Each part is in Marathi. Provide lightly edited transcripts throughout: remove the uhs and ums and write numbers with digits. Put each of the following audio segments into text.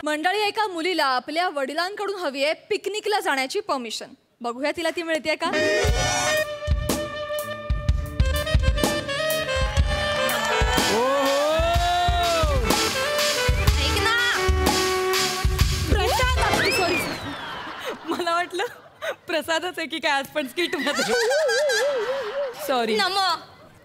मंडळी, एका मुलीला आपल्या वडिलांकडून हवी आहे पिकनिकला जाण्याची परमिशन. बघूया तिला ती मिळते का. सॉरी, मला वाटलं प्रसादच आहे की काय आज पण स्किट मध्ये. सॉरी नम,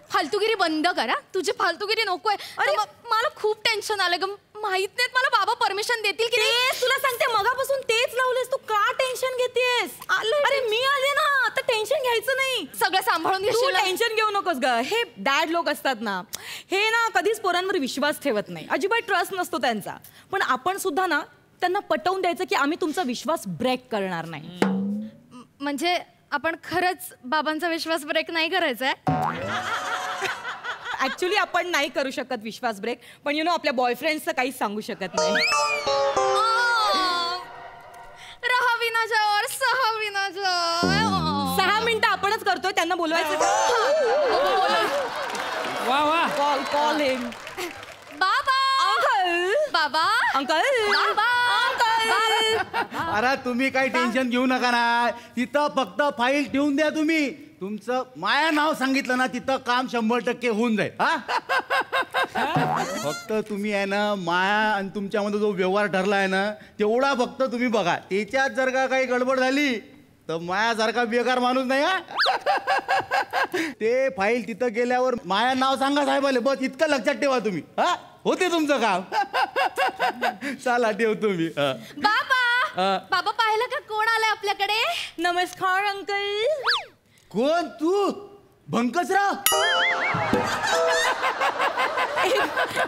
फालतूगिरी बंद करा. तुझी फालतूगिरी नकोय. अरे मला खूप टेन्शन आलं ग. माहित नाहीत मला बाबा परमिशन देतील की नाही. तुला सांगते मगापासून तेच लावलेस. तू का टेन्शन घेतेस? अरे मी आले ना, आता टेन्शन घ्यायचं नाही. सगळं सांभाळून घेशील. टेन्शन घेऊ नकोस ग. हे डॅड लोक असतात ना, हे ना कधीच पोरांवर विश्वास ठेवत नाही. अजिबात ट्रस्ट नसतो त्यांचा. पण आपण सुद्धा ना त्यांना पटवून द्यायचं की आम्ही तुमचा विश्वास ब्रेक करणार नाही. म्हणजे आपण खरंच बाबांचा विश्वास ब्रेक नाही करायचा आहे. ऍक्च्युली आपण नाही करू शकत विश्वास ब्रेक, पण यु नो आपल्या बॉयफ्रेंडचं काहीच सांगू शकत नाही. रहावी ना जर, सहावी ना जर. 6 मिनिटं आपणच करतोय, त्यांना बोलवायचं. वा वा, कॉल हिम. बाबा, अंकल, बाबा, अंकल, बाबा, अरे तुम्ही काही टेन्शन घेऊ नका ना. तिथं फक्त फाईल ठेवून द्या. तुम्ही तुमचं माया नाव सांगितलं ना, तिथं काम 100% होऊन जाईल. हा फक्त तुम्ही आहे ना, माया आणि तुमच्यामध्ये जो व्यवहार ठरला आहे ना, तेवढा फक्त तुम्ही बघा. त्याच्यात जर का काही गडबड झाली तर मायासारखा बेकार माणूस नाही. हा ते फाईल तिथं गेल्यावर माया नाव सांगा साहेबाले, बस इतकं लक्षात ठेवा तुम्ही. हा होते तुमचं काम. चला ठेवतो मी. बाबा, बाबा पाहिलं का कोण आलंय आपल्याकडे. नमस्कार अंकल. कोण तू? भंकसराव?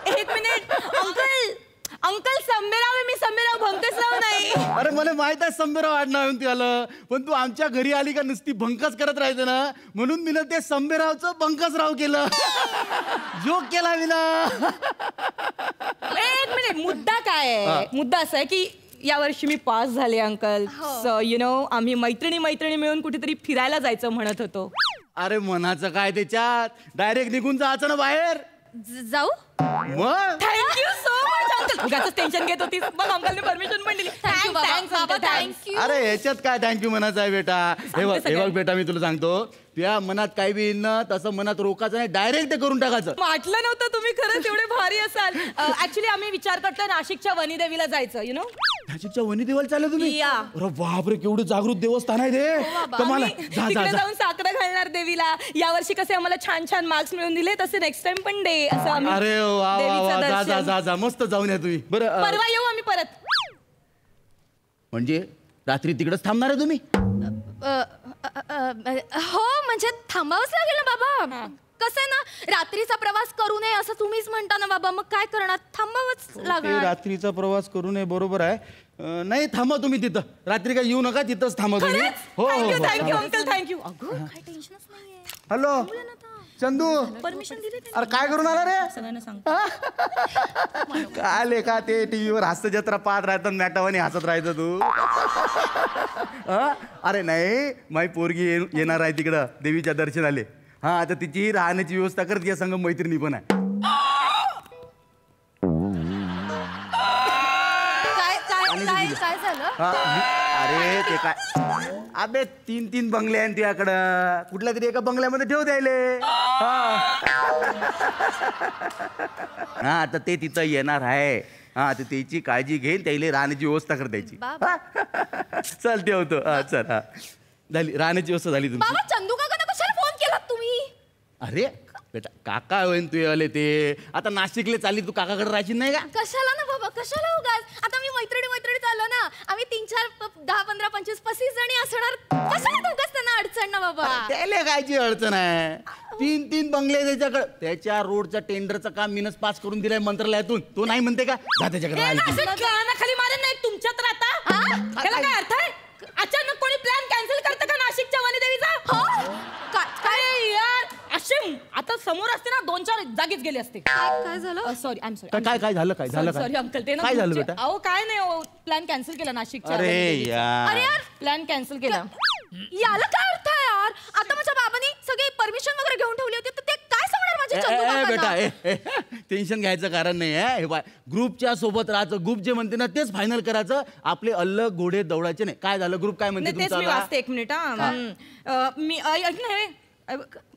एक मिनिट अंकल. अंकल संबेराव आहे मी, संबेराव भंकसराव नाही. अरे मला माहित आहे संबेराव आडनाव येऊन ते आलं, पण तू आमच्या घरी आली का नुसती भंकस करत राहायचं ना, म्हणून मी ते संबेरावचं भंकसराव केलं. जोक केला मी ना. एक मिनिट, मुद्दा काय आहे? मुद्दा असा आहे की या वर्षी मी पास झाले अंकल. सो यु नो आम्ही मैत्रिणी मिळून कुठेतरी फिरायला जायचं म्हणत होतो. अरे मनाचं काय त्याच्यात, डायरेक्ट निघून जायचं ना बाहेर. जाऊ. मग थँक्यू सो मच अंकल. उगाच टेन्शन घेत होतीस, मग अंकलने परमिशन पण दिली. थँक्यू. अरे याच्यात काय थँक्यू म्हणायचं आहे बेटा. हे बघ बेटा, मी तुला सांगतो, तुझ्या मनात काय बी येईल ना, तसं मनात रोकायचं नाही, डायरेक्ट ते करून टाकायचं. वाटलं नव्हतं तुम्ही खरंच एवढे भारी असाल. ऍक्च्युली आम्ही विचार करतोय नाशिकच्या वनीदेवीला जायचं. यु नो नाशिकच्या वनीदेवाला चालले तुम्ही? अरे बापरे, केवढं जागृत देवस्थान आहे ते. कमाल. तिकडे जाऊन साखर घालणार देवीला. यावर्षी कसे आम्हाला छान छान मार्क्स मिळून दिले, तसे नेक्स्ट टाइम पण दे असं आम्ही. अरे वा वा, जा जा मस्त जाऊन या तुम्ही. बरं परवा येऊ आम्ही परत. म्हणजे रात्री तिकडेच थांबणार आहे तुम्ही? हो, म्हणजे थांबावंच लागेल ना बाबा. कसं आहे ना, रात्रीचा प्रवास करू नये असं तुम्हीच म्हणता ना बाबा, मग काय करणार, थांबावंच लागणार. रात्रीचा प्रवास करू नये, बरोबर आहे. नाही थांबा तुम्ही तिथं, रात्री काय येऊ नका, तिथंच थांबा तुम्ही. हो थँक्यू अंकल, थँक्यू. काय टेन्शनच नाहीये. हॅलो चंदू, परमिशन दिली. अरे काय करून आला रे? सगळ्यांना सांग. काय लेखा ते टीव्हीवर हास्य जत्रा पाहत राहतात, मॅटावानी हसत राहायचं तू. अरे नाही, माझी पोरगी येणार आहे तिकडं देवीच्या दर्शनाले. हा, आता तिची राहण्याची व्यवस्था करत, या संग मैत्रिणी पण आहे. काय झालं? अरे ते काय, अबे 3 बंगले आहेत तुझ्याकडं, कुठल्या तरी एका बंगल्यामध्ये ठेव द्यायले. हा आता ते तिथं येणार आहे. हा, तर त्याची काळजी घेईन, त्याला राहण्याची व्यवस्था कर द्यायची. चल ठेवतो. चल. हा झाली राहण्याची व्यवस्था झाली तुमची. बाबा, चंदू काकांना कशाला फोन केलात तुम्ही? अरे बेटा, काका होईन तू आले ते. आता नाशिकले चालली, तू काकाकडे राहायची नाही का? कशाला ना बाबा, कशाला उगाच. आता मी मैत्रिणी चाललो ना, आम्ही 3, 4, 10, 15, 25, 35 जणी असणार. कशाला उगाच त्यांना अडचण ना बाबा. त्याला कायची अडचण आहे? 3 बंगले त्याच्याकडे. त्याच्या रोडचा टेंडरचं काम मीनच पास करून दिलंय मंत्रालयातून. तो नाही म्हणते का, जा त्याच्याकडे खाली मारेन नाही तुमच्यात राहता. त्याला काय अर्थ आहे? अचानक कोणी प्लॅन कॅन्सल करतं का नाशिकच्या वनीदेवीचा? काय यार, अशीम आता समोर असते ना, 2-4 जागीच गेले असते. काय झालं? Sorry, I am sorry. काय झालं? सॉरी अंकल, ते ना काय झालं बेटा? अहो काय नाही, प्लॅन कॅन्सल केला नाशिकच्या. अरे यार, प्लॅन कॅन्सल केला. याला काय अर्थ आहे यार? आता माझ्या बाबांनी सगळी परमिशन वगैरे घेऊन ठेवली होती, तर ते काय सांगणार माझ्या की चंदू काकांना? बेटा टेन्शन घ्यायचं कारण नाही आहे. हे बाय ग्रुपच्या सोबत राहायचं, ग्रुप जे म्हणते ना तेच फायनल करायचं. आपले अलग घोडे दौडायचे नाही. काय झालं ग्रुप काय म्हणते नाही, तेच मी तुमचा? वाचते एक मिनिट. मी ऐक ना हे,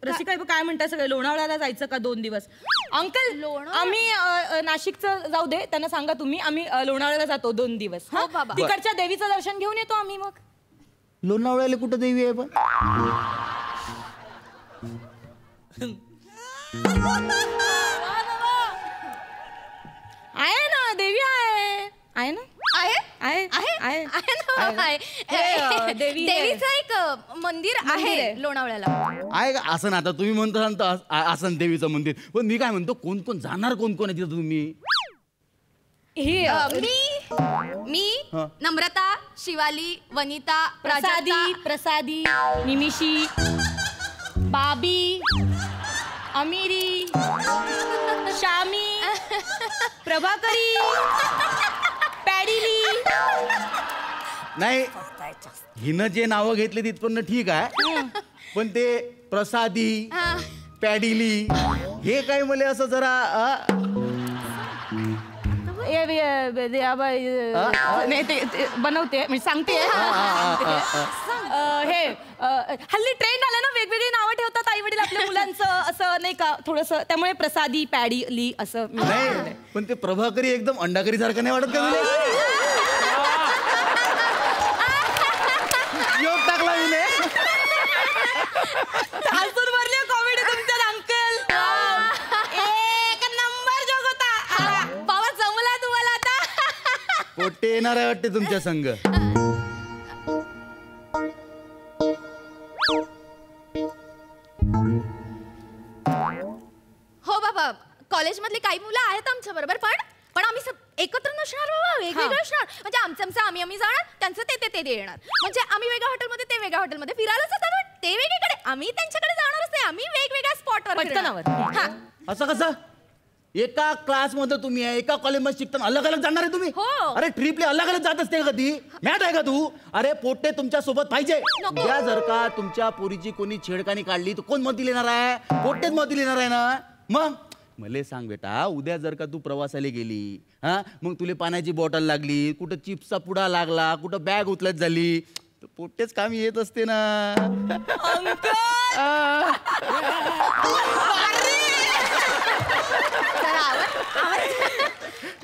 रसिका हे काय म्हणताय सगळे, लोणावळ्याला जायचं का 2 दिवस? अंकल लोणावळा? आम्ही नाशिकचं जाऊ दे, त्यांना सांगा तुम्ही. आम्ही लोणावळ्याला जातो 2 दिवस. हो बाबा. तिकडच्या देवीचं दर्शन घेऊन येतो आम्ही. मग लोणावळ्याला कुठं देवी आहे पण? आहे ना देवी, आहे ना, आहे आहे आहे आहे ना, आहे. हे, देवीचं एक मंदिर आहे लोणावळ्याला. आहे का? असं ना आता तुम्ही म्हणता असं देवीचं मंदिर, पण मी काय म्हणतो कोण कोण जाणार, कोण कोण आहे तिथं तुम्ही? मी हा. नम्रता, शिवाली, वनिता, प्रसादी, प्राजक्ता. प्रसादी, निमिषी, बाबी, अमिरी, शामी, प्रभाकरी, पॅडिली. नाही हिनं जे नावं घेतली तिथपर्यंत ठीक आहे, पण ते प्रसादी, हा. पॅडिली हे काय मला असं जरा नाही ते बनवते म्हणजे सांगते. हे हल्ली ट्रेंड आलं ना, वेगवेगळी नावं ठेवतात आई वडील आपल्या मुलांचं, असं नाही का थोडस. त्यामुळे प्रसादी, पॅडिली असं नाही, पण ते प्रभाकरी एकदम अंडाकरी सारखं नाही वाटत का तुला? योग टाकला मी. हसून भरली कॉमेडी तुमच्या अंकल. एक नंबर जोक होता. बाबा जमला तुम्हाला आता. पोट्टे येणार आहे वाटते तुमच्या संघ. हो बाबा, कॉलेजमधली काही मुलं आहेत आमच्या बरोबर, पण आम्ही एकत्र नसणार बाबा, वेगवेगळं असणार. म्हणजे आमचं आम्ही जाणार, त्यांचं ते येणार. म्हणजे आम्ही वेगळ्या हॉटेलमध्ये, ते वेगळ्या हॉटेलमध्ये फिरायला जातात, पण ते वेगळीकडे, आम्ही त्यांच्याकडे जाणारच नाही. आम्ही वेगवेगळ्या स्पॉटवर पटकनावर. हा. असं कसं? एका क्लासमध्ये तुम्ही आहे, एका कॉलेजमध्ये शिकताना अलग अलग जाणार आहे तुम्ही? हो. अरे ट्रिपले अलग अलग जात असते कधी? मॅट आहे का तू? अरे पोट्टे तुमच्या सोबत पाहिजे. नको. उद्या जर का तुमच्या पोरीची कोणी छेडखानी काढली तर कोण मदती येणार आहे? पोट्टेच मदती येणार आहे ना. मग मले सांग बेटा, उद्या जर का तू प्रवासाला गेली, हा मग तुला पाण्याची बॉटल लागली, कुठं चिप्सचा पुडा लागला, कुठं बॅग उचलत झाली, तर पोट्टेच काम येत असते ना.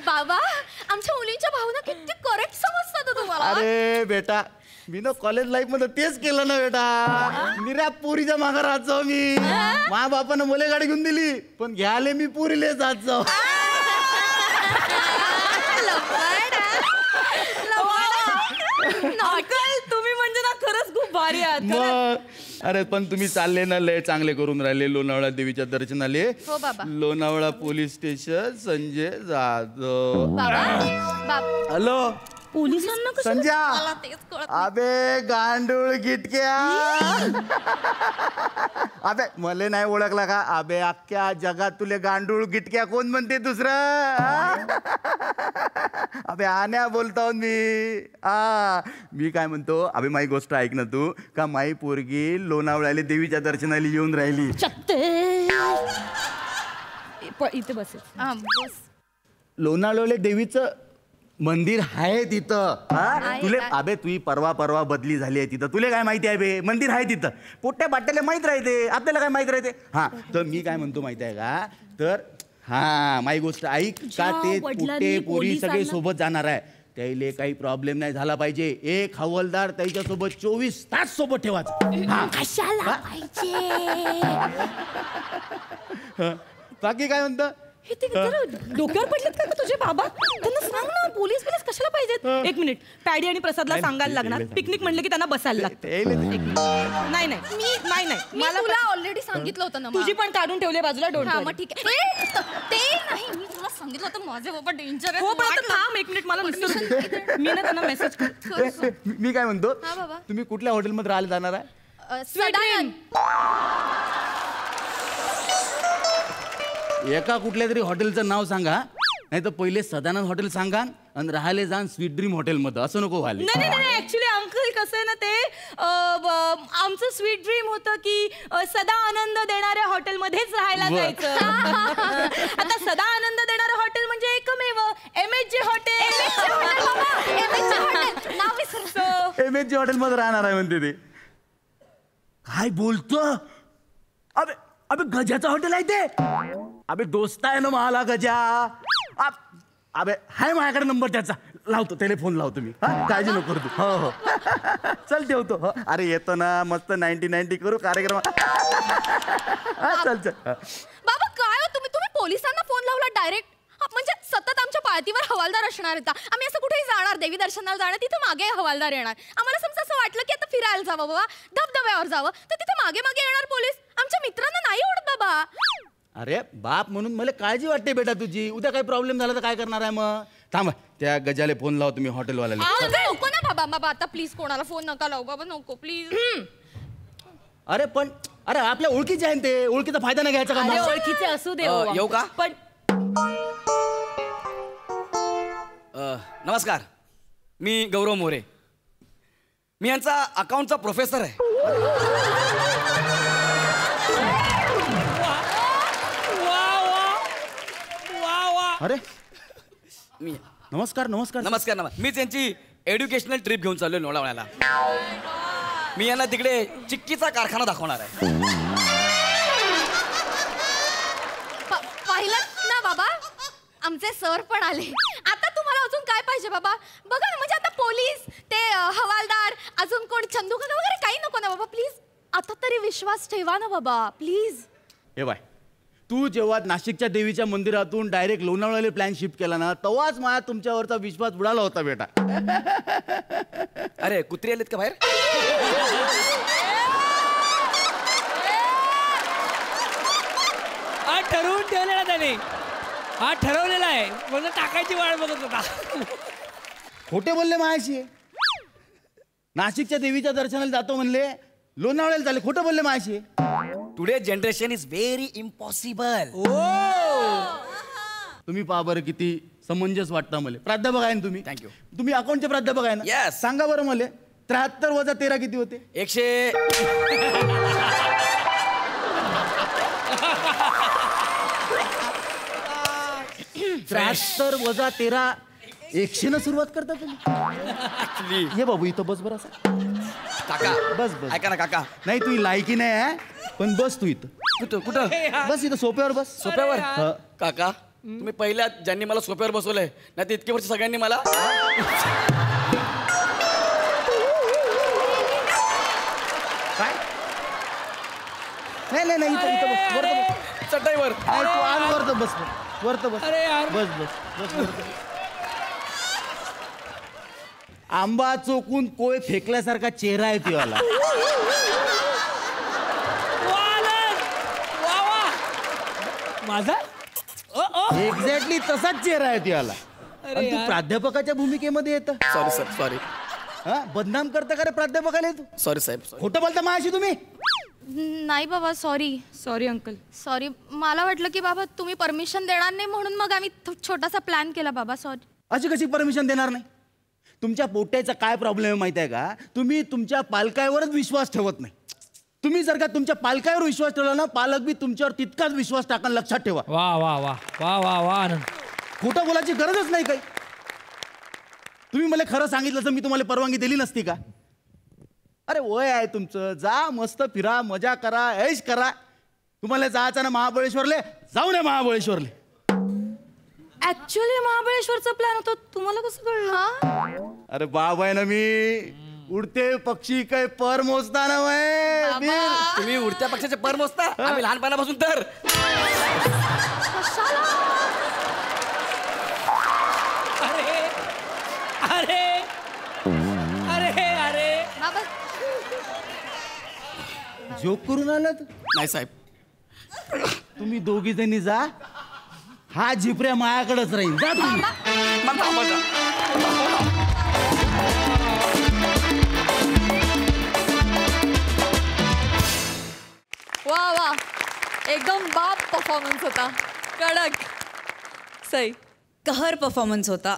बाबा, आमच्या मुलींच्या भावना किती करेक्ट समजतात तुम्हाला. अरे बेटा, मी ना कॉलेज लाईफ मध्ये तेच केलं ना बेटा. निऱ्या पोरीच्या मागे राहत जाऊ मी. मा बापानं मुले गाडी घेऊन दिली, पण घ्याले मी पोरीले जात जाऊ. अंकल तुम्ही म्हणजे ना खरंच खूप भारी आहात. मग अरे पण तुम्ही चालले ना, लय चांगले करून राहिले लोणावळा देवीच्या दर्शनाले. हो बाबा. Lonavala police station, Sanjay Jadhav. बाबा, हॅलो पोलिसांना कसं? संजय. मला तेच कळत नाही. अबे गांडूळ गिटक्या. अबे मले नाही ओळखला का? अबे अख्ख्या जगात तुले गांडूळ गिटक्या कोण म्हणते दुसरं? अबे आण्या बोलतो मी. मी काय म्हणतो, अबे माई गोष्ट ऐक ना तू. का माई पोरगी लोणावळ्याला देवीच्या दर्शनाला येऊन राहिली. इथे बसेल. बस. लोणावळ्याला देवीचं मंदिर आहे तिथं. आहे तुले का? अबे तुही परवा बदली झाली आहे तिथं. तुला काय माहिती आहे बे? मंदिर आहे तिथं. पोट्ट्या बाट्याला माहित राहते, आपल्याला काय माहित राहते? हा तर मी काय म्हणतो माहिती आहे का, तर हा माई गोष्ट ऐक का. ते पोट्टे पोरी सगळे सोबत जाणार आहे. त्याला काही प्रॉब्लेम नाही झाला पाहिजे. एक हवालदार त्याच्या सोबत 24 तास सोबत ठेवायचं. हा. कशाला बाकी काय म्हणतं? हे ते जरा डोक्यावर पडलेत का तुझे बाबा? त्यांना सांग ना, पोलीस कशाला पाहिजेत? एक मिनिट, पॅडी आणि प्रसादला सांगायला लागणार. पिकनिक म्हणलं की त्यांना बसायला लागतं. नाही मी तुला ऑलरेडी सांगितलं होतं ना. तुझी पण काढून ठेवले बाजूला. डोंट हा, मग ठीक आहे. ते नाही, मी तुला सांगितलं होतं माझे बाबा डेंजर हो, पण आता थांब एक मिनिट, मला नुसतं मी ना त्यांना मेसेज मी काय म्हणतो, हा बाबा. तुम्ही कुठल्या हॉटेलमध्ये राहायला जाणार आहे? सदानंद. एका कुठल्या तरी हॉटेलचं नाव सांगा. नाही तर पहिले सदानंद हॉटेल सांगा आणि राहिले जाण स्वीट ड्रीम हॉटेलमध्ये, असं नको व्हायला. नाही नाही नाही ऍक्च्युली अंकल कसं आहे ना ते आमचं स्वीट ड्रीम होतं की सदा आनंद देणाऱ्या हॉटेलमध्येच राहायला बर. जायचं. आता सदा आनंद देणारं हॉटेल म्हणजे एकमेव MHG हॉटेल. नाव विसरलं. MHG हॉटेलमध्ये राहणार आहे म्हणते ते. काय बोलतो? अबे अबे गजाचं हॉटेल आहे ते. अबे दोस्त आहे ना मला गजा. अबे हाय माझ्याकडे नंबर त्याचा, लावतो टेलिफोन लावतो मी. हा काळजी नको करू तू. हो हो चल ठेवतो. हो अरे येतो ना, मस्त 90 करू कार्यक्रम. चल चल. बाबा काय हो तुम्ही तुम्ही पोलिसांना फोन लावला डायरेक्ट? म्हणजे सतत आमच्या पाळतीवर हवालदार असणार होता. आम्ही असं कुठेही जाणार, देवी दर्शनाला जाणार, तिथं मागे हवालदार येणार. आम्हाला समजा असं वाटलं की आता फिरायला जावं बाबा, धबधब्यावर जावं, तर तिथे मागे मागे येणार पोलीस. आमच्या मित्रांना नाही आवडत बाबा. अरे बाप म्हणून मला काळजी वाटते बेटा तुझी. उद्या काही प्रॉब्लेम झाला तर काय करणार आहे मग? थांब त्या गजाले फोन लाव तुम्ही हॉटेलवाल्याला. नको ना बाबा, बाबा आता प्लीज कोणाला फोन नका लावू बाबा, नको प्लीज. अरे पण अरे आपल्या ओळखीचे आहे ना ते, ओळखीचा फायदा नाही घ्यायचा का अरे मग? ओळखीचे असू दे येऊ का? पण नमस्कार, मी गौरव मोरे. मी यांचा अकाउंटचा प्रोफेसर आहे. अरे मी नमस्कार नमस्कार. नमस्कार नमस्कार. मीच यांची एज्युकेशनल ट्रिप घेऊन चाललोय लोणावळ्याला. मी यांना तिकडे चिक्कीचा कारखाना दाखवणार आहे. पाहिलं ना बाबा, आमचे सर पण आले. आता तुम्हाला अजून काय पाहिजे बाबा? बघा ना, म्हणजे आता पोलीस, ते हवालदार, अजून कोण, चंदू काका वगैरे काही नको ना बाबा प्लीज. आता तरी विश्वास ठेवा ना बाबा प्लीज. हे बाय, तू जेव्हा नाशिकच्या देवीच्या मंदिरातून डायरेक्ट लोणावळ्याला प्लॅन शिफ्ट केला ना, तेव्हाच माझा तुमच्यावरचा विश्वास बुडाला होता बेटा. अरे कुत्री आलेत का बाहेर? हा ठरवून ठेवलेला त्याने, हा ठरवलेला आहे, म्हणून टाकायची वाट बघत होता. खोटे बोलले माझ्याशी. नाशिकच्या देवीच्या दर्शनाला जातो म्हणले, लोणावळ्याला झाले. खोटं बोलले माझ्याशी. Today generation is very impossible. तुम्ही पहा बरं किती समंजस वाटतं मला. प्राध्यापक आहे ना तुम्ही? थँक्यू. तुम्ही अकाउंटचे प्राध्यापक आहे ना? Yes. सांगा बरं मला, 73 वजा 13 किती होते? 100. 73 वजा 13 100 न सुरुवात करता तुम्ही? ये बाबू इथं बस बरं असं. काका बस बस. ऐका ना काका. नाही तू लायकी नाही आहे, पण बस तू इथं. कुठं कुठं? बस इथं सोप्यावर बस. सोप्यावर? हा. काका तुम्ही पहिल्या ज्यांनी मला सोप्यावर बसवलंय ना, ते इतके वर्ष सगळ्यांनी मला काय? नाही नाही नाही, इथं इथं बस. वर तर बस. चटईवर. नाही, तू आण वर तर बस. वर तर बस. अरे यार. बस बस बस वर तर. आंबा चोकून कोय फेकल्यासारखा चेहरा आहे तिवाला. वा वा माझा एक्झॅक्टली तसाच चेहरा आहे तिवाला. अरे आणि तू यार. प्राध्यापकाच्या भूमिकेमध्ये येतं. सॉरी सर, सॉरी हा बदनाम करता का रे प्राध्यापकाला तू? सॉरी साहेब, सॉरी. खोटं बोलता माझ्याशी तुम्ही? नाही बाबा सॉरी. Sorry uncle. सॉरी, मला वाटलं की बाबा तुम्ही परमिशन देणार नाही म्हणून मग आम्ही छोटासा प्लॅन केला बाबा. सॉरी. अशी कशी परमिशन देणार नाही? तुमच्या पोट्याचा काय प्रॉब्लेम आहे माहिती आहे का? तुम्ही तुमच्या पालकावरच विश्वास ठेवत नाही. तुम्ही जर का तुमच्या पालकावर विश्वास ठेवला ना, पालक बी तुमच्यावर तितकाच विश्वास टाका. लक्षात ठेवा. वा वा वा वा वा वा आनंद. खोटं बोलायची गरजच नाही काही. तुम्ही मला खरं सांगितलं तर मी तुम्हाला परवानगी दिली नसती का? अरे वय आहे तुमचं, जा मस्त फिरा, मजा करा, ऐश करा. तुम्हाला जायचं ना महाबळेश्वरले, जाऊ नये महाबळेश्वरले. ऍक्च्युली महाबळेश्वरचा प्लॅन होता, तुम्हाला कसं कळलं? अरे बाब आहे ना मी. उडते पक्षी काय पर मोजता ना वय. तुम्ही उडत्या पक्षाचे पर मोजता? आम्ही लहानपणापासून तर. अरे अरे अरे अरे बाबा जोक करून आलात नाही साहेब. तुम्ही दोघी जणी जा. हा झिपऱ्या मायाकडेच राहील. जा तुम्ही. मला थांबवा. वा वा एकदम बाप परफॉर्मन्स होता. कडक. सई कहर परफॉर्मन्स होता.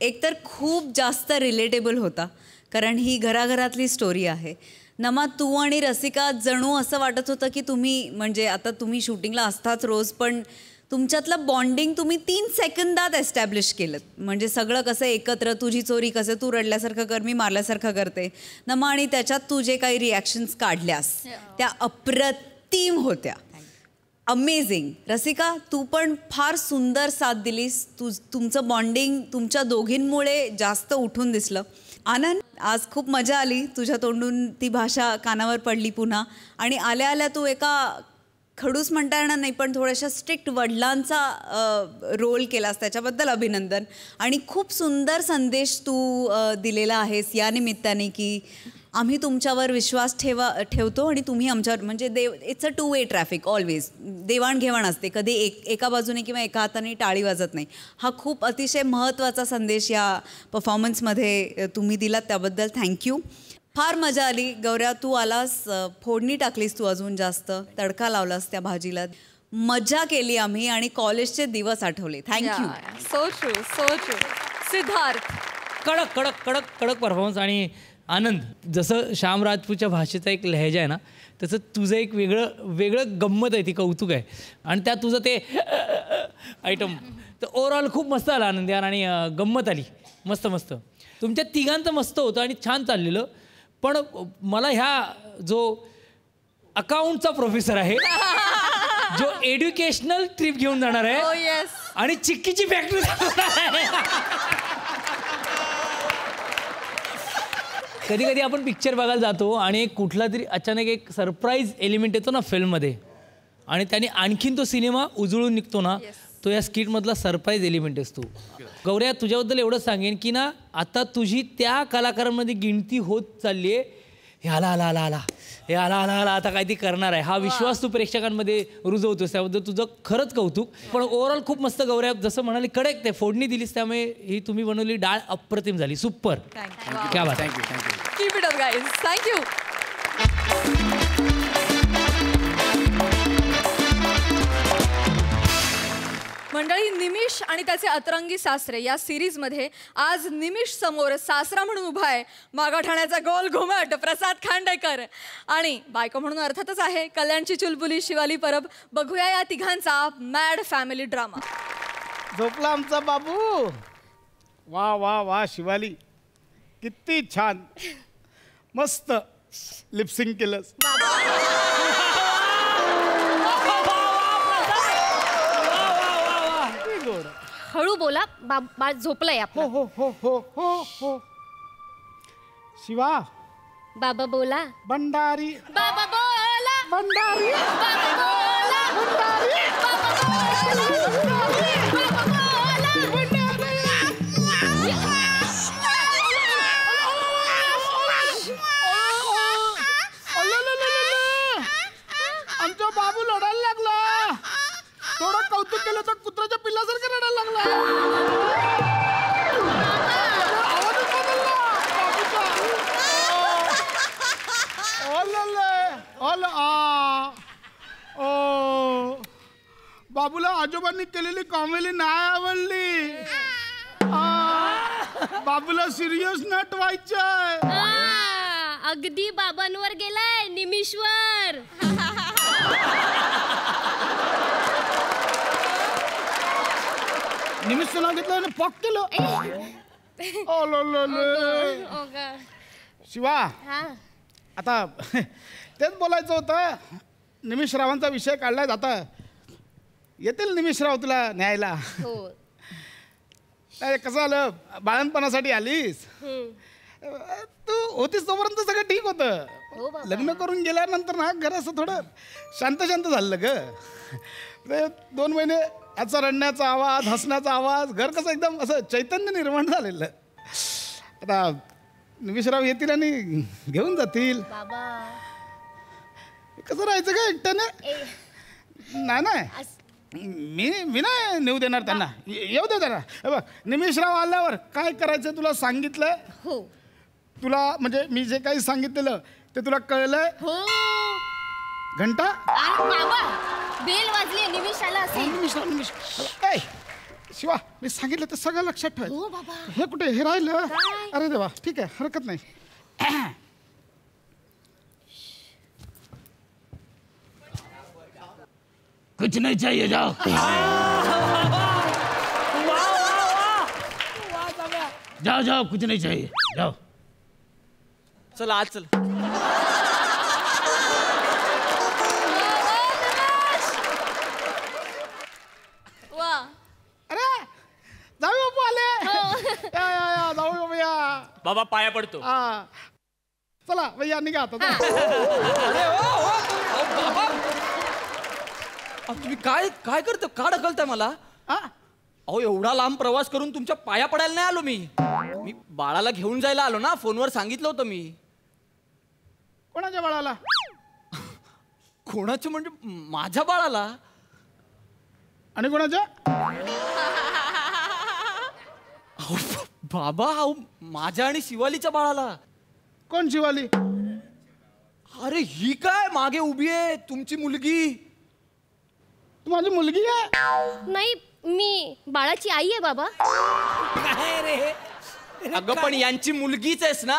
एकतर खूप जास्त रिलेटेबल होता, कारण ही घराघरातली स्टोरी आहे. नमा, तू आणि रसिका जणू असं वाटत होतं की तुम्ही, म्हणजे आता तुम्ही शूटिंगला असताच रोज, पण तुमच्यातलं बॉन्डिंग तुम्ही 3 सेकंदात एस्टॅब्लिश केलं. म्हणजे सगळं कसं एकत्र, तुझी चोरी कसं, तू रडल्यासारखं कर, मी मारल्यासारखं करते नमा, आणि त्याच्यात तू जे काही रिॲक्शन्स काढल्यास त्या अप्रतिम होत्या. अमेझिंग. रसिका, तू पण फार सुंदर साथ दिलीस. तुमचं बॉन्डिंग तुमच्या दोघींमुळे जास्त उठून दिसलं. आनंद, आज खूप मजा आली. तुझ्या तोंडून ती भाषा कानावर पडली पुन्हा, आणि आल्या आल्या तू एका खडूस म्हणता येणार नाही पण थोड्याशा स्ट्रिक्ट वडिलांचा रोल केलास, त्याच्याबद्दल अभिनंदन. आणि खूप सुंदर संदेश तू दिलेला आहेस या निमित्ताने की आम्ही तुमच्यावर विश्वास ठेवतो आणि तुम्ही आमच्यावर, म्हणजे it's a 2 way traffic always. देवाणघेवाण असते, कधी एका बाजूने किंवा एका हाताने टाळी वाजत नाही. हा खूप अतिशय महत्त्वाचा संदेश या परफॉर्मन्समध्ये तुम्ही दिलात, त्याबद्दल थँक्यू. फार मजा आली. गौऱ्या, तू आलास, फोडणी टाकलीस तू अजून जास्त, तडका लावलास त्या भाजीला. मजा केली आम्ही आणि कॉलेजचे दिवस Athawale. Thank you. So true, so true. Siddharth, कडक कडक कडक कडक परफॉर्मन्स. आणि आनंद, जसं श्याम राजपूतच्या भाषेचा एक लहेजा आहे ना, तसं तुझं एक वेगळं गंमत आहे, ती कौतुक आहे. आणि त्यात तुझं ते आयटम, तर ओव्हरऑल खूप मस्त आलं आनंद यार, आणि गंमत आली. मस्त मस्त. तुमच्या तिघांचं मस्त होतं आणि छान चाललेलं. पण मला ह्या जो अकाउंटचा प्रोफेसर आहे, जो एज्युकेशनल ट्रिप घेऊन जाणार आहे आणि चिक्कीची फॅक्टरी कधी कधी आपण पिक्चर बघायला जातो आणि एक कुठला तरी अचानक एक सरप्राईज एलिमेंट येतो ना फिल्ममध्ये, आणि त्याने आणखीन तो सिनेमा उजळून निघतो ना, तो या स्किटमधला सरप्राईज एलिमेंट असतो. गौऱ्या, तुझ्याबद्दल एवढंच सांगेन की ना, आता तुझी त्या कलाकारांमध्ये गिणती होत चालली आहे. हे आला आला आला आला, हे आला आला आला, आता काय ती करणार आहे, हा विश्वास तू प्रेक्षकांमध्ये रुजवतोस, त्याबद्दल तुझं खरंच कौतुक. पण ओव्हरऑल खूप मस्त गौऱ्या, जसं म्हणाली कडक ते फोडणी दिलीस, त्यामुळे ही तुम्ही बनवली डाळ अप्रतिम झाली. सुपर. क्या बात. Thank you thank you. Keep it up guys. Thank you. मंडळी, निमिष आणि त्याचे अतरंगी सासरे या सिरीजमध्ये आज निमिष समोर सासरा म्हणून उभा आहे मागाठाण्याचा गोल घुमट प्रसाद खांडेकर, आणि बायको म्हणून अर्थातच आहे कल्याणची चुलबुली शिवाली परब. बघूया या तिघांचा मॅड फॅमिली ड्रामा. झोपला आमचा बाबू. वा वा वा शिवाली, किती छान, मस्त लिपसिंग केलंस. हळू बोला, बाळ झोपलंय आपलं. हो हो हो हो हो. शिवा, बाबा बोला. भंडारी बाबा बोला. भंडारी बाबा बोला. भंडारी आमचा बाबू लढायला लागला. थोडं कौतुक केलं तर कुत्र्याच्या पिल्लासारखं रडायला लागला. आवाजच बदलला बाबूचा. बाबूला आजोबांनी केलेली कॉमेडी नाही आवडली. बाबूला सिरियस नट व्हायचंय. अगदी बाबांवर गेलाय, निमिषवर. निमिषचं नाव घेतलं आणि पॉक केलं. शिवा, आता तेच बोलायचं होतं. निमिषरावांचा विषय काढलाय, आता येतील निमिषराव तुला न्यायला. कसं झालं, बाळणपणासाठी आलीस. तू होतीस तोपर्यंत सगळं ठीक होतं. लग्न करून गेल्यानंतर ना घर असं थोडं शांत शांत झालं ग. 2 महिने याचा रडण्याचा आवाज, हसण्याचा आवाज, घर कसं एकदम असं चैतन्य निर्माण झालेलं. आता निमिषराव येतील आणि घेऊन जातील. कसं राहायचं का एकट्याने? नाही मी नाही नेऊ देणार त्यांना. येऊ दे त्यांना. बघ, निमिषराव आल्यावर काय करायचं तुला सांगितलंय. हो. तुला म्हणजे मी जे काही सांगितलेलं ते तुला कळलंय. हो. घंटा बाबा, बेल वाजली, निमिष आला असेल. निमिष शिवा मी सांगितलं तर सगळं लक्षात ठेव. हो बाबा. हे कुठे हे राहिलं. काय? अरे देवा ठीक आहे हरकत नाही. कुछ नहीं चाहिए जाओ. जाओ जाओ कुछ नहीं चाहिए जाओ. चल आज चल. वा. अरे जाऊ बापू आले. या या या जाऊ बाबू या. बाबा पाया पडतो. हा चला भैया निघा आता. तुम्ही काय काय करता का ढकलताय मला? हा? अहो एवढा लांब प्रवास करून तुमच्या पाया पडायला नाही आलो मी बाळाला घेऊन जायला आलो ना. फोनवर सांगितलं होतं मी. कोणाच्या बाळाला? कोणाचं म्हणजे माझ्या बाळाला. आणि कोणाच्या? अहो, बाबा अहो माझ्या आणि शिवालीच्या बाळाला. कोण शिवाली? अरे ही काय मागे उभी आहे तुमची मुलगी. तू माझी मुलगी आहे? नाही मी बाळाची आई आहे बाबा. काय रे? अगं पण यांची मुलगीच आहेस ना.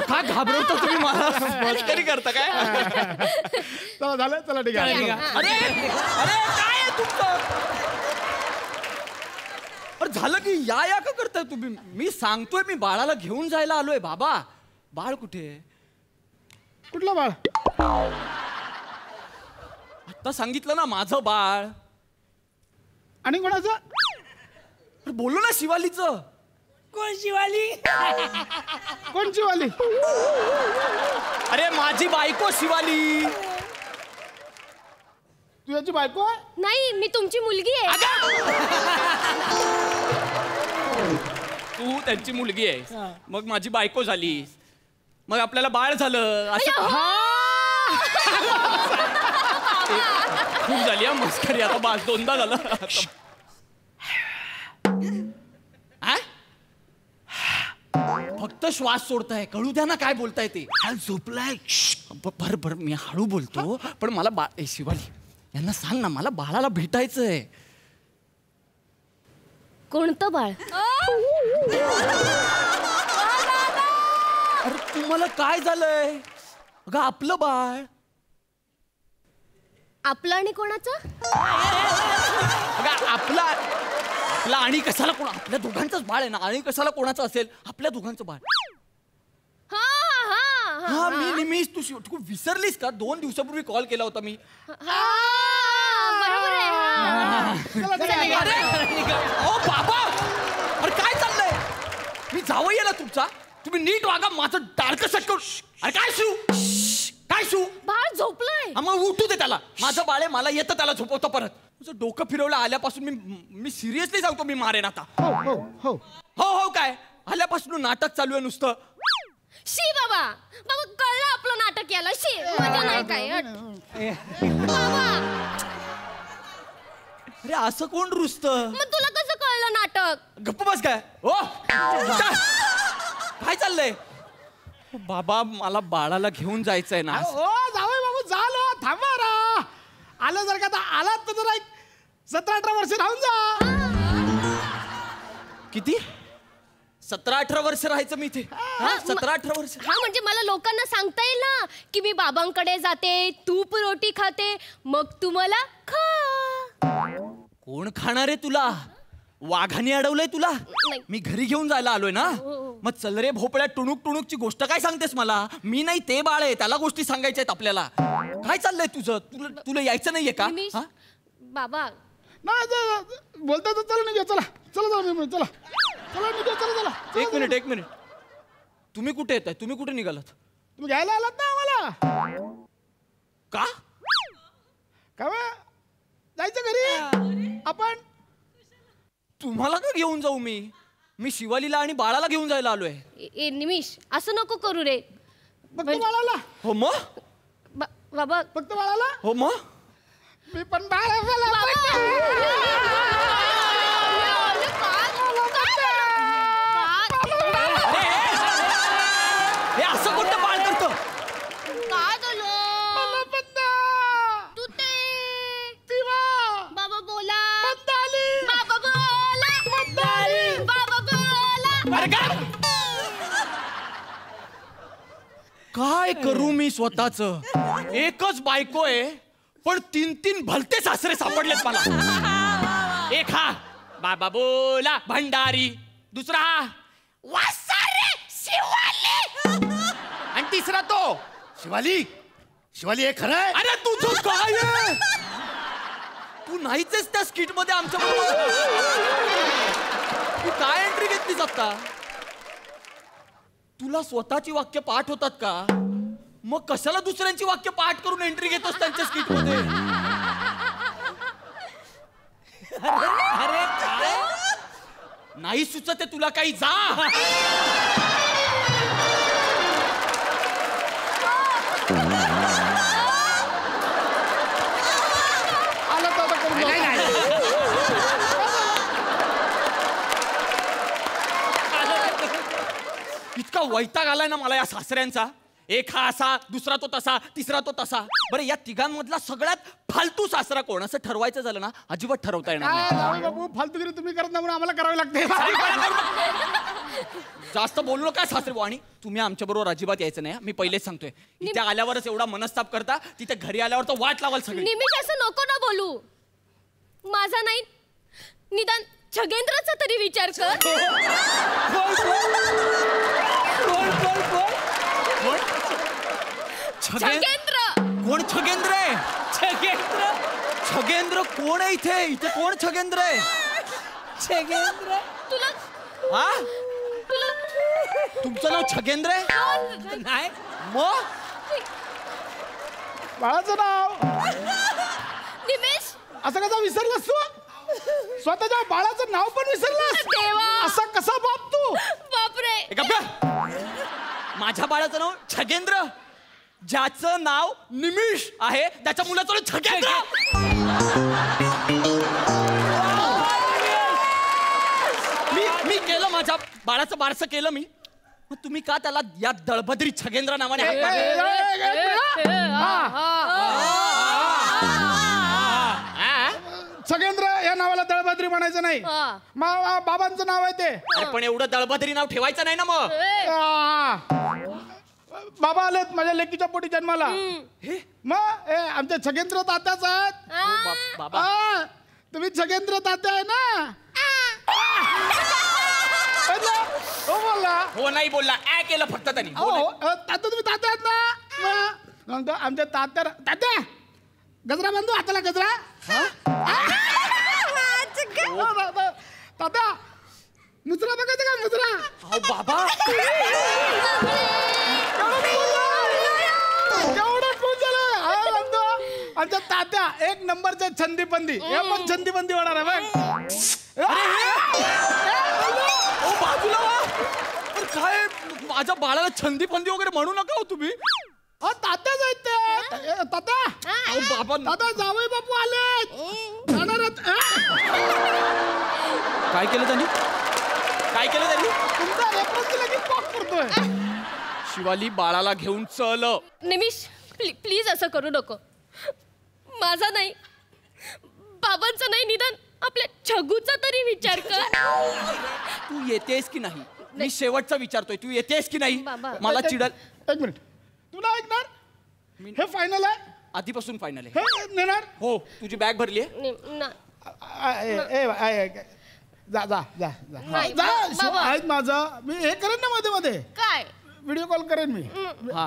काय घाबरवता तुम्ही मला? मस्करी करता काय? चला झालं चला ठीक आहे. अरे अरे काय आहे तुमचं? अरे झालं की या का करताय तुम्ही? मी सांगतोय मी बाळाला घेऊन जायला आलोय. बाबा बाळ कुठे आहे? कुठलं बाळ? आता सांगितलं ना माझं बाळ. आणि कोणाचं? अरे बोललो ना शिवालीचं. कोण शिवाली? कोण शिवाली? अरे माझी बायको शिवाली. तू याची बायको आहे? नाही मी तुमची मुलगी आहे. तू त्यांची मुलगी आहे मग माझी बायको झालीस मग आपल्याला बाळ झालं असं. खूप झाली हा मस्करी आता. बास दोनदा झालं. आ? फक्त श्वास सोडताय. कळू द्या ना काय बोलताय ते. झोपलाय. बर मी हळू बोलतो पण मला शिवाली यांना सांग ना मला बाळाला भेटायचंय. कोणतं बाळ? अरे तुम्हाला काय झालंय? अगं आपलं बाळ. आपलं आणि कोणाचं? अगं आपला आणि कशाला कोण? आपल्या दोघांचंच बाळ आहे ना. आणि कशाला कोणाचं असेल? आपल्या दोघांचं बाळ. हा मी निमिष तू विसरलीस का? 2 दिवसापूर्वी कॉल केला होता मी. बरोबर आहे. ओ बाबा अरे काय चाललंय? मी जावई ना तुमचा. तुम्ही नीट वागा. माझं डाळकं सटकून. अरे काय शिव काय शिव? बाळ झोपलंय. मग उठू दे त्याला. माझं बाळ आहे. मला येतं त्याला झोपवतो परत. तुझं डोकं फिरवलं आल्यापासून मी सिरियसली सांगतो मी मारेन आता. हो हो हो हो हो काय आल्यापासून नाटक चालू आहे नुसतं. शी बाबा बाबा कळलं आपलं नाटक याला. शी मजा नाही काय. बाबा अरे असं कोण रुसतं? मग तुला कसं कळलं नाटक? गप्प बस काय. हो काय चाललंय? बाबा मला बाळाला घेऊन जायचंय ना. ओ जावई बाबू झालो थांबा रा. आलं जर का आता आलात तर जरा 17-18 वर्ष राहून जा. किती? 17-18 वर्ष राहायचं मी इथे? 17-18 वर्ष? हा म्हणजे मला लोकांना सांगता येईल ना की मी बाबांकडे जाते तूप रोटी खाते मग तू मला खा. कोण खाणार आहे तुला? वाघाने अडवलंय तुला? नाही. मी घरी घेऊन जायला आलोय ना. मग चल रे भोपळ्या टुणूक टुणूकची गोष्ट काय सांगतेस मला? मी नाही ते बाळ आहे. त्याला गोष्टी सांगायच्या आहेत आपल्याला. काय चाललंय तुझं? तुला यायचं नाहीये का? निमिष, हा? बाबा नाही बोलता तर चला निघा. चला चला चला चला चला निघा. चला चला. एक मिनिट तुम्ही कुठे येत आहे? तुम्ही कुठे निघालात? तुम्ही घ्यायला आलात ना आम्हाला. का? का बा? जायचं घरी आपण. तुम्हाला का घेऊन जाऊ मी? मी शिवालीला आणि बाळाला घेऊन जायला आलोय. ए निमिष असं नको करू रे. फक्त बाळाला. हो मग? बाबा फक्त बाळाला. हो मग? मी पण बाळ आहे. हे असं कोणतं बाळ करतो? काय झालं? मला पण तू ते बर्गर. काय करू मी स्वतःच? एकच बायको आहे पण 3 भलते सासरे सापडलेत मला. एक हा बाबा बोला भंडारी, दुसरा हा वासारे शिवाली, आणि तिसरा तो शिवाली हे खरं आहे? अरे तुझं काय आहे? तू नाहीच आहेस त्या स्किट मध्ये आमच्या बरोबर. तू काय एंट्री घेतलीस आता? तुला स्वतःची वाक्य पाठ होतात का? मग कशाला दुसऱ्यांची वाक्य पाठ करून एंट्री घेतोस त्यांच्या स्किट मध्ये? अरे काय नाही सुचत आहे तुला काही? जा. आलं तर आता करून इतका वैताग आलाय ना मला या सासऱ्यांचा. एक हा असा, दुसरा तो तसा, तिसरा तो तसा. बरं या तिघांमधला सगळ्यात फालतू सासरा कोण असं ठरवायचं झालं ना अजिबात ठरवता येणार नाही. काय जावई बापू फालतूगिरी तुम्ही करत नाही म्हणून आम्हाला करावी लागते. जास्त बोललो काय सासरे भाऊ? आणि तुम्ही आमच्या बरोबर अजिबात यायचं नाही. मी पहिलेच सांगतोय. इथे आल्यावरच एवढा मनस्ताप करता, तिथे घरी आल्यावर तर वाट लावाल सगळी. निमिष असं नको ना बोलू. माझा नाही, निदान छगेंद्रचा तरी विचार कर. छगेंद्र. कोण छगेंद्र आहे? छगेंद्र. छगेंद्र कोण आहे इथे? इथे कोण छगेंद्र आहे? छगेंद्र. तुला हा तुला तुमचं नाव छगेंद्र आहे? नाही मग बाळाचं नाव निमेश असं कसं विसरलास तू? स्वतःच्या बाळाचं नाव पण विसरलास? देवा. असा कसा बाप तू? बापरे. ए गप्पा. माझ्या बाळाचं नाव छगेंद्र, ज्याचं नाव निमिष आहे त्याच्या मुलाचं नाव छगेंद्र. मी केलं माझ्या बाळाचं बारसं केलं मी. मग तुम्ही का त्याला या दळभद्री छगेंद्र नावाने हाक छगेंद्र या नावाला दळभद्री म्हणायचं नाही. बाबांचं नाव आहे ते. अरे पण एवढं दळभद्री नाव ठेवायचं नाही ना मग. बाबा आलेत माझ्या लेकीच्या पोटी जन्माला. मग आमच्या छगेंद्र तात्याच आहेत. बाबा तुम्ही छगेंद्र तात्या आहे ना? हो बोलला. हो नाही बोलला. ऍ केलं फक्त त्यांनी. तात्या तुम्ही तात्या आहेत ना? मग आमच्या तात्या गजरा बांधू हाताला गजरा. तात्या मुजरा बघायचं का? मुजरा. अहो बाबा आमच्या तात्या एक नंबरचे छंदीबंदी. हे पण छंदीबंदी होणार आहे बघ. बाजूला वा. पण काय माझ्या बाळाला छंदीपंदी वगैरे म्हणू नका हो तुम्ही. तात्याच आहेत ते. तात्या अहो बाबा तात्या जावई बापू आले. काय केलं त्यांनी? काय केलं त्यांनी? तुमचा रेफरन्स दिला की पॉक करतोय. शिवाली बाळाला घेऊन चल. निमिष प्लीज असं करू नको. माझा नाही, बाबांचा नाही, निदान आपल्या छगूचा तरी विचार कर. तू येतेस की नाही? मी शेवटचा विचारतोय. तू येतेस की नाही? बाबा. मला चिडल. एक मिनिट. तुला ऐकणार? हे फायनल आहे? आधीपासून फायनल आहे. हे नेणार? हो. तुझी बॅग भरली आहे? जा जा जा नाही, जा. बाबा. आहेत माझं. मी हे करेन ना मध्ये मध्ये. काय व्हिडिओ कॉल करेन मी. हा.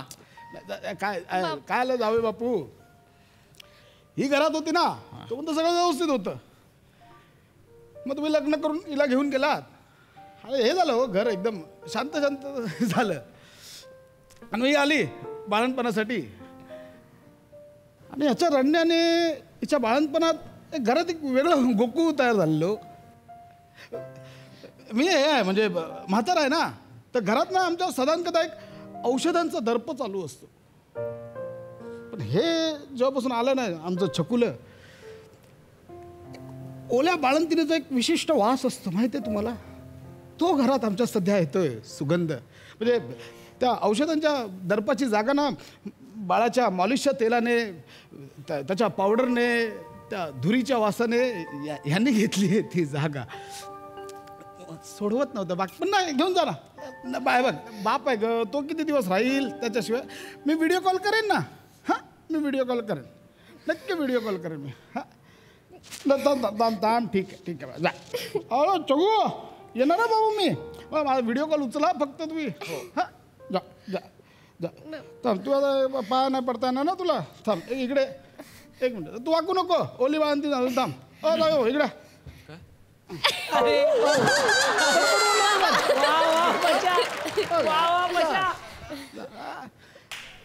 काय आलं जावे बापू? ही घरात होती ना, तो पण सगळं व्यवस्थित होतं. मग तुम्ही लग्न करून हिला घेऊन गेलात. अरे हे झालं हो, घर एकदम शांत शांत झालं. आणि ही आली बाळणपणासाठी. आणि ह्याच्या रडण्याने हिच्या बाळणपणात एक घरात एक वेगळं गोकुळ तयार झालेलो. मी हे आहे म्हणजे म्हातारा आहे ना, तर घरात ना आमच्या सदांकदा एक औषधांचा दर्प चालू असतो. पण हे जेव्हापासून आलं ना आमचं छकुलं, ओल्या बाळंतीनेचा एक विशिष्ट वास असतो माहिती आहे तुम्हाला? तो घरात आमच्या सध्या येतोय सुगंध. म्हणजे त्या औषधांच्या दर्पाची जागा ना बाळाच्या मॉलिशच्या तेलाने, त्याच्या पावडरने, त्या धुरीच्या वासाने ह्यांनी घेतली आहे ती जागा. सोडवत नव्हतं बाकी पण नाही घेऊन जा ना बाय बघ बाप आहे ग तो किती दिवस राहील त्याच्याशिवाय मी व्हिडिओ कॉल करेन ना हां मी व्हिडिओ कॉल करेन नक्की व्हिडिओ कॉल करेन मी हां थांब ठीक आहे जा अहो चगू येणार आहे बाबू मी माझा व्हिडिओ कॉल उचला फक्त तुम्ही हां जा जा जा थांब तू आता पाया नाही पडता येणार ना तुला थांब इकडे एक मिनिट तू वाकू नको ओली बांधती ना थांब जाऊ इकडे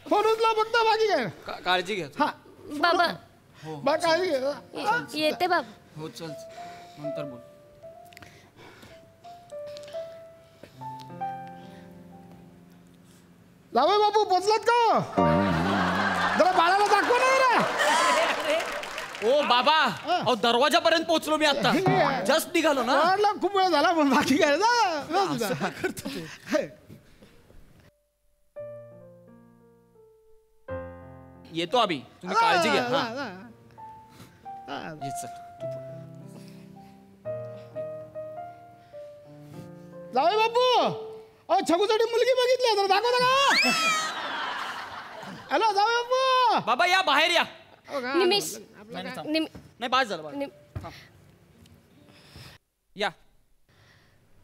फोन उचला फक्त बाकी काय काळजी घ्या हा बाबा बा काळजी घे येते बाबा. हो चल नंतर बोल. जावई बापू पोचलात का जरा बाळाला दाखव ना जरा. ओ बाबा अहो दरवाजापर्यंत पोहोचलो मी आता जस्ट निघालो ना. वाटलं खूप वेळ झाला पण बाकी काय जा येतो आम्ही तुम्ही काळजी घ्या ये चल. जावई बापू अहो छगूसाठी मुलगी बघितली जरा दाखव का. हॅलो जावई बापू बाबा या बाहेर या. निमिष नाही बाज झालं बाज. थांब. या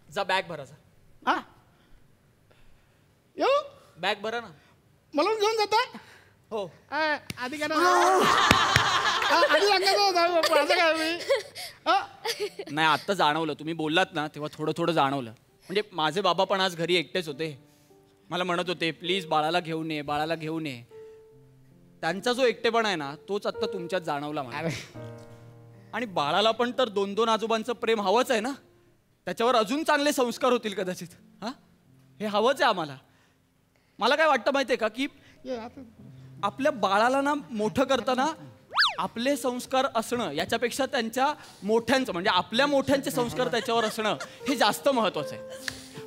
जा बॅग भरा जा. हा येऊ बॅग भरा ना. मला घेऊन जाता हो आधी काय आधी सांगायचं जावई बापू असं काय मी नाही आता जाणवलं तुम्ही बोललात ना तेव्हा थोडं थोडं जाणवलं. म्हणजे माझे बाबा पण आज घरी एकटेच होते. मला म्हणत होते प्लीज बाळाला घेऊन ये बाळाला घेऊन ये. त्यांचा जो एकटेपणा आहे ना तोच आत्ता तुमच्यात जाणवला मला. आणि बाळाला पण तर 2-2 आजोबांचं प्रेम हवंच आहे ना. त्याच्यावर अजून चांगले संस्कार होतील कदाचित. हां हे हवंच आहे आम्हाला. मला काय वाटतं माहिती आहे का की आपल्या बाळाला ना मोठं करताना आपले संस्कार असणं याच्यापेक्षा त्यांच्या मोठ्यांचं म्हणजे आपल्या मोठ्यांचे संस्कार त्याच्यावर असणं हे जास्त महत्वाचं आहे.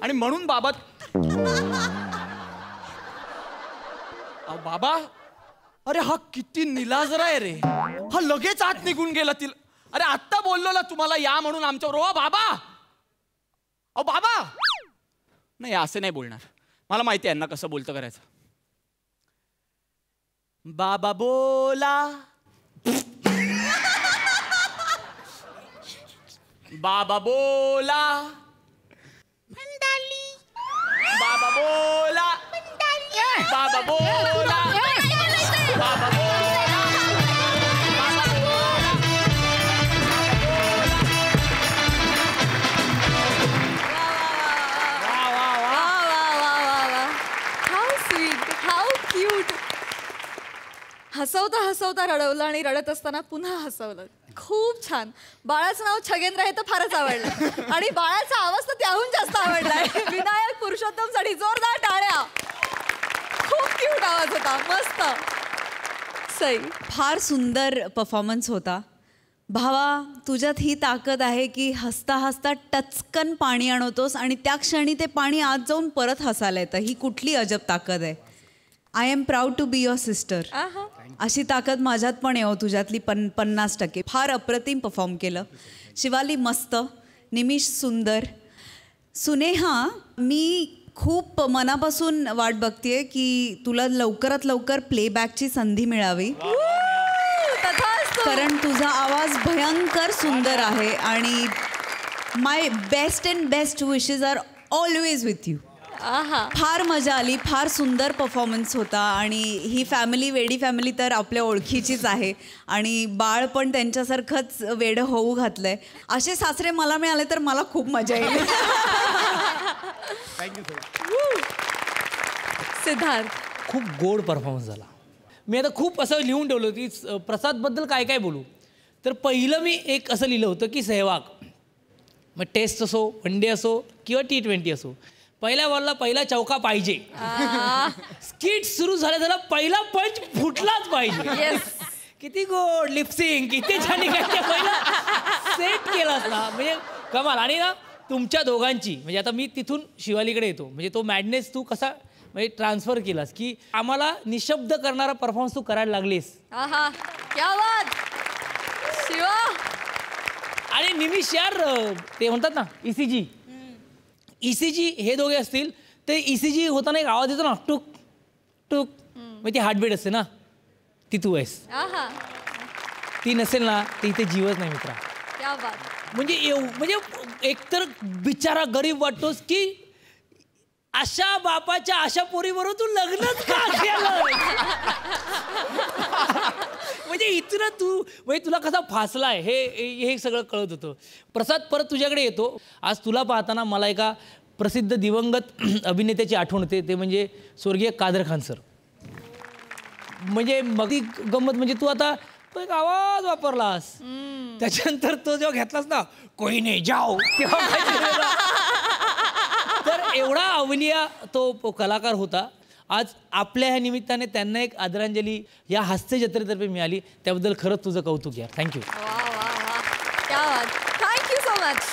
आणि म्हणून बाबा बाबा अरे हा किती निलाजरा आहे रे. हा लगेच आत निघून गेला तिला. अरे आत्ता बोललो ना तुम्हाला या म्हणून आमच्यावर. ओ बाबा अहो बाबा नाही असं नाही बोलणार. मला माहिती आहे यांना कसं बोलतं करायचं. बाबा बोला बाबा बोला बाबा बोला बाबा बोला बाबा हसवता हसवता रडवलं आणि रडत असताना पुन्हा हसवलं. खूप छान. बाळाचं नाव छगेंद्र आहे तर फारच आवडलं आणि बाळाचा आवाज तर त्याहून जास्त आवडलाय. विनायक पुरुषोत्तम साठी जोरदार टाळ्या. खूप क्यूट आवाज होता. मस्त सई. फार सुंदर परफॉर्मन्स होता. भावा तुझ्यात ही ताकद आहे की हसता हसता टचकन पाणी आणवतोस आणि त्या क्षणी ते पाणी आत जाऊन परत हसायला येतं. ही कुठली अजब ताकद आहे. I am proud to be your sister. अशी ताकद माझ्यात पण आहे हो तुझ्यातली 50%. फार अप्रतिम परफॉर्म केलं. शिवाली मस्त. निमिष सुंदर. सुनेहा मी खूप मनापासून वाट बघतेय की तुला लवकरात लवकर प्लेबॅकची संधी मिळावी कारण तुझा आवाज भयंकर सुंदर आहे आणि my best and best wishes are always with you. फार मजा आली. फार सुंदर परफॉर्मन्स होता आणि ही फॅमिली वेडी फॅमिली तर आपल्या ओळखीचीच आहे आणि बाळ पण त्यांच्यासारखंच वेडं होऊ घातलंय. असे सासरे मला मिळाले तर मला खूप मजा येईल. सिद्धार्थ खूप गोड परफॉर्मन्स झाला. मी आता खूप असं लिहून ठेवलं की प्रसादबद्दल काय काय बोलू. तर पहिलं मी एक असं लिहिलं होतं की सहवाग मग टेस्ट असो वन डे असो किंवा T20 असो पहिल्या बॉलला पहिला चौका पाहिजे. स्किट सुरू झालं त्याला पहिला पंच फुटलाच पाहिजे. किती गोड लिपसिंग किती छान पहिला सेट केलास ना म्हणजे कमाल. आणि ना तुमच्या दोघांची म्हणजे आता मी तिथून शिवालीकडे येतो म्हणजे तो मॅडनेस तू कसा म्हणजे ट्रान्सफर केलास की आम्हाला निशब्द करणारा परफॉर्मन्स तू करायला लागलीस. क्या बात शिवा. आणि निमिष यार ते म्हणतात ना ECG ECG हे दोघे असतील ते ECG होताना एक आवाज येतो ना, टुक टुक, मग ती हार्टबीट असते ना, ती तू आहेस. आहा, ती नसेल ना तर इथे जीवच नाही मित्रा. क्या बात. म्हणजे एकतर बिचारा गरीब वाटतोस की अशा बापाच्या अशा पोरीबरोबर तू लग्नच का केलं. म्हणजे इथं तू म्हणजे तुला कसा फासलाय हे सगळं कळत होतं. प्रसाद, परत तुझ्याकडे येतो. आज तुला पाहताना मला एका प्रसिद्ध दिवंगत अभिनेत्याची आठवण होते, ते म्हणजे स्वर्गीय कादर खान सर. म्हणजे मग ती गंमत म्हणजे तू आता तो एक आवाज वापरलास, त्याच्यानंतर तो जेव्हा घेतलास ना, कोई नाही जाओ, तर एवढा अवलिया तो कलाकार होता. आज आपल्या ह्या निमित्ताने त्यांना एक आदरांजली या हास्य जत्रेतर्फे मिळाली, त्याबद्दल खरंच तुझं कौतुक यार. थँक्यू. वा वा वा, क्या बात. Thank you so much.